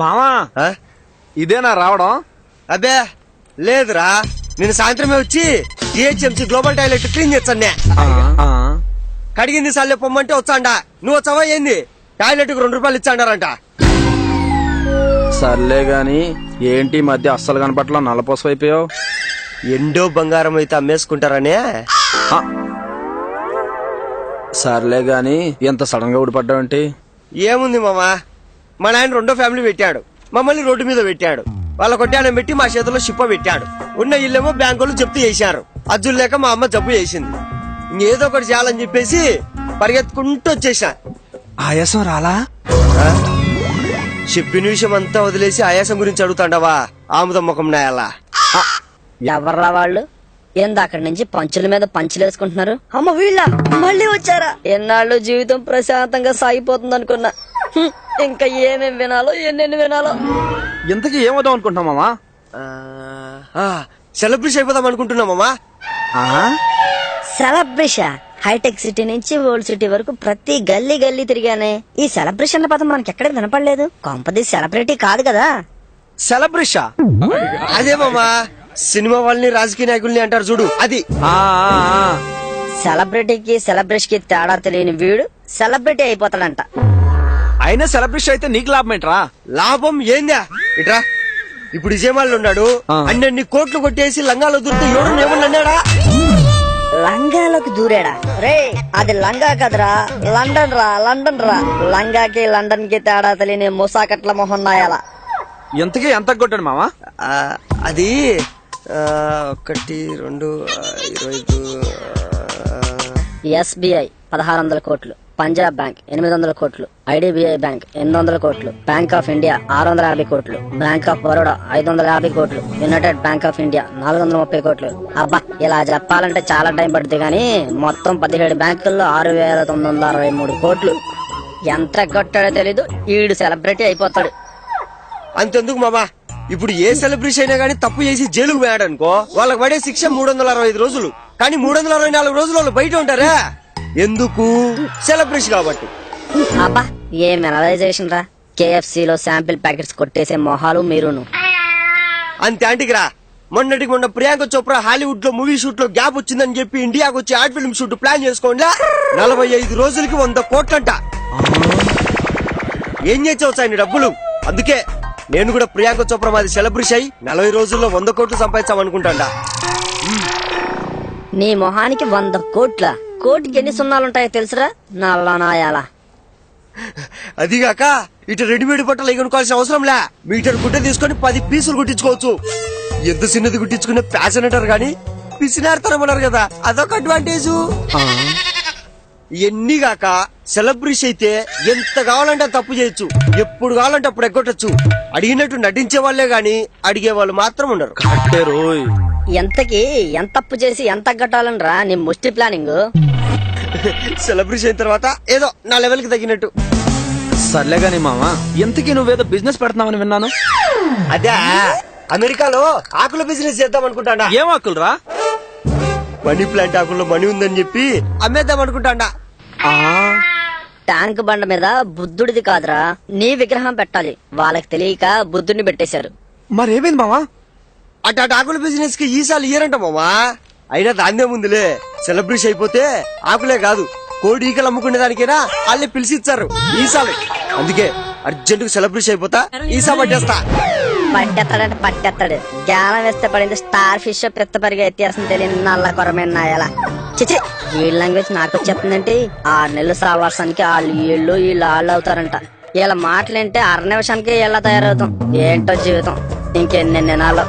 మామా ఇదేనా రావడం? అబ్బే లేదురా, నేను సాయంత్రమే వచ్చి జిహెచ్ఎంసీ గ్లోబల్ టాయిలెట్ క్లీన్ చేస్తాను. కడిగింది సార్లే పొమ్మంటే వచ్చాండా, నువ్వు వచ్చావా ఏంది? టాయిలెట్ కు 2 రూపాయలు ఇచ్చాడారంట. సర్లే గాని ఏంటి మధ్య అస్సలు కనపట్ల నల్లపోసం అయిపోయావు. ఎండో బంగారం అయితే అమ్మేసుకుంటారనే. సర్లే గాని ఎంత సడన్ గా ఊడిపడ్డావేంటి? ఏముంది మామా, మా నాయన 2వ ఫ్యామిలీ పెట్టాడు, మమ్మల్ని రోడ్డు మీద పెట్టాడు. వాళ్ళ కొట్టానం పెట్టి మా చేతిలో షిప్ప పెట్టాడు. ఉన్న ఇల్లేమో బ్యాంకులు జప్తు చేశారు. అజ్జులు లేక మా అమ్మ జబ్బు చేసింది. ఇంకేదో ఒకటి చేయాలని చెప్పేసి పరిగెత్తుకుంటూ వచ్చేసా. ఆయాసం రాలా? చెప్పిన విషయం అంతా వదిలేసి ఆయాసం గురించి అడుగుతాండవా? ఆముదం ముఖం నాయాలా? ఎవర్రా వాళ్ళు? ఏంది అక్కడి నుంచి పంచుల మీద పంచులు వేసుకుంటున్నారు? అమ్మ వీళ్ళ మళ్ళీ వచ్చారా? ఎన్నాళ్ళు జీవితం ప్రశాంతంగా సాగిపోతుంది అనుకున్నా. ఇంకా ఏమేం వినాలో ఎన్నెన్ని వినాలో. ఇంతకీ ఏమవుదాం అనుకుంటున్నాం మామా? సెలబ్రేషన్ అయిపోదాం అనుకుంటున్నామమ్మా. సెలబ్రేషన్ హైటెక్ సిటీ నుంచి ఓల్డ్ సిటీ వరకు ప్రతి గల్లీ గల్లీ తిరిగానే. ఈ సెలబ్రేషన్ పదం మనకి ఎక్కడ వినపడలేదు. కొంపది సెలబ్రిటీ కాదు కదా. సెలబ్రేషన్ అదేమమ్మా, సినిమా వాళ్ళని రాజకీయ నాయకుల్ని అంటారు చూడు, అది. సెలబ్రిటీకి సెలబ్రేషన్ కి తేడా తెలియని వీడు సెలబ్రిటీ అయిపోతాడంట. అయినా సెలబ్రేషన్ అయితే నీకు లాభం ఏంట్రా? లాభం ఏందా? ఇట్రా, ఇప్పుడు విజయవాడలో ఉన్నాడు, అన్ని కోట్లు కొట్టేసి లంగాలో దూరితే ఎవడు ఏమన్నాడా? లంగాలోకి దూరాడా? రే అది లంగా కదరా, లండన్ రా, లండన్ రా. లంగాకి లండన్ కి తేడా తెలియని ముసాకట్ల మొహం నాయాలా. ఎంతకీ ఎంత కొట్టాడు మామా? అది 1, 2, 25. ఎస్బీఐ 1600 కోట్లు, పంజాబ్ బ్యాంక్ 800 కోట్లు, ఐడిబిఐ బ్యాంక్ 800 కోట్లు, బ్యాంక్ ఆఫ్ ఇండియా 650 కోట్లు, బ్యాంక్ ఆఫ్ బరోడా 550 కోట్లు, యునైటెడ్ బ్యాంక్ ఆఫ్ ఇండియా 430 కోట్లు. అబ్బా, ఇలా చెప్పాలంటే చాలా టైం పడుతుంది గానీ మొత్తం 17 బ్యాంకుల్లో 6963 కోట్లు. ఎంత కొట్టాడో తెలీదు, ఈడు సెలబ్రిటీ అయిపోతాడు. అంతెందుకు మామా, ఇప్పుడు ఏ సెలబ్రేషన్ అయినా గానీ తప్పు చేసి జైలుకు పోయాడు అనుకో, వాళ్ళకి పడే శిక్ష 365 రోజులు. కానీ 364 రోజులు వాళ్ళు బయట ఉంటారా? ఎందుకు? సెలబ్రేషన్ కాబట్టి. అబ్బా, ఏ మెనలైజేషన్ రా. కేఎఫ్సీ లో శాంపిల్ ప్యాకెట్స్ కొట్టేసే మొహాలు మీరును. అంతే ఆంటీకి రా. మొన్నటికి మొన్న ప్రియాంక చోప్రా హాలీవుడ్ లో మూవీ షూట్ లో గ్యాప్ వచ్చిందని చెప్పి ఇండియాకి వచ్చి ఆర్ట్ ఫిల్మ్ షూట్ ప్లాన్ చేసుకోండి. 45 రోజులకి 100 కోట్లంట. ఏం చేసావు ఆయన డబ్బులు? అందుకే నేను కూడా ప్రియాంక చోప్రా మాది సెలబ్రేషన్ అయ్యి 40 రోజుల్లో 100 కోట్లు సంపాదించామనుకుంటాండా. నీ మొహానికి 100 కోట్ల? కోటికి ఎన్ని సున్నాలుంటాయో తెలుసురా నల్ల నాయాలా. అదిగాక ఇటు రెడీమేడ్ బట్టలు కొనుక్కోవాల్సిన అవసరం లే. మీటర్ గుడ్డ తీసుకొని 10 పీసులు కుట్టించుకోవచ్చు. ఎంత చిన్నది కుట్టించుకునే ఫ్యాషన్ అంటారు గాని పిసినారుతనమన్నారు కదా, అదొక అడ్వాంటేజ్. ఎన్నిగాక సెలబ్రేషన్ అయితే ఎంత కావాలంటే తప్పు చేయొచ్చు, ఎప్పుడు కావాలంటే అప్పుడు ఎగ్గొట్టచ్చు. అడిగినట్టు నటించే వాళ్లే గాని అడిగే వాళ్ళు మాత్రం ఉండరు. ఎంతకి ఎంత తప్పు చేసి ఎంత గట్టాలని రా నీ ముష్టి ప్లానింగ్. సెలబ్రేషన్ అయిన తర్వాత ఏదో నా లెవెల్ కి తగ్గినట్టు. సర్లే గాని మామా, ఎంతకీ నువ్వేదో బిజినెస్ పెడతామని విన్నాను. అదే అమెరికాలో ఆకుల బిజినెస్ చేద్దాం అనుకుంటాడా. ఏం ఆకులు రా? మనీ ప్లాంట్ ఆకుల్లో మనీ ఉందని చెప్పి అమ్మేద్దాం అనుకుంటాడా. ట్యాంక్ బండ మీద బుద్ధుడిది కాదురా నీ విగ్రహం పెట్టాలి. వాళ్ళకి తెలియక బుద్ధుడిని పెట్టేశారు. మరేమైంది మామా? అటు ఆకుల బిజినెస్ కి ఈసాలు ఇయ్యరంట మామా. అయినా దాన్నే ముందులే, సెలబ్రేషన్ అయిపోతే ఆకులే కాదు కోడి ఈకలు అమ్ముకునే దానికైనా వాళ్ళే పిలిచి ఇచ్చారు ఈసాలు. అందుకే అర్జెంట్ గా సెలబ్రేషన్ అయిపోతా, ఈసా పట్టేస్తా. పట్టేస్తాడంటే పట్టేస్తాడు. జ్ఞానం వేస్తే పడింది స్టార్ ఫిష్ పెద్ద పరిగా ఎత్తేస్తుంది తెలియని నల్ల కొరమైన నాయలా. చిచి, వీళ్ళ లాంగ్వేజ్ నాకు వచ్చేస్తుందంటే 6 నెలలు సావాసానికి వాళ్ళు వీళ్ళు అవుతారంట. వీళ్ళ మాటలంటే 6 నిమిషానికి ఎలా తయారవుతాం ఏంటో జీవితం. ఇంకెన్ని నెలలు.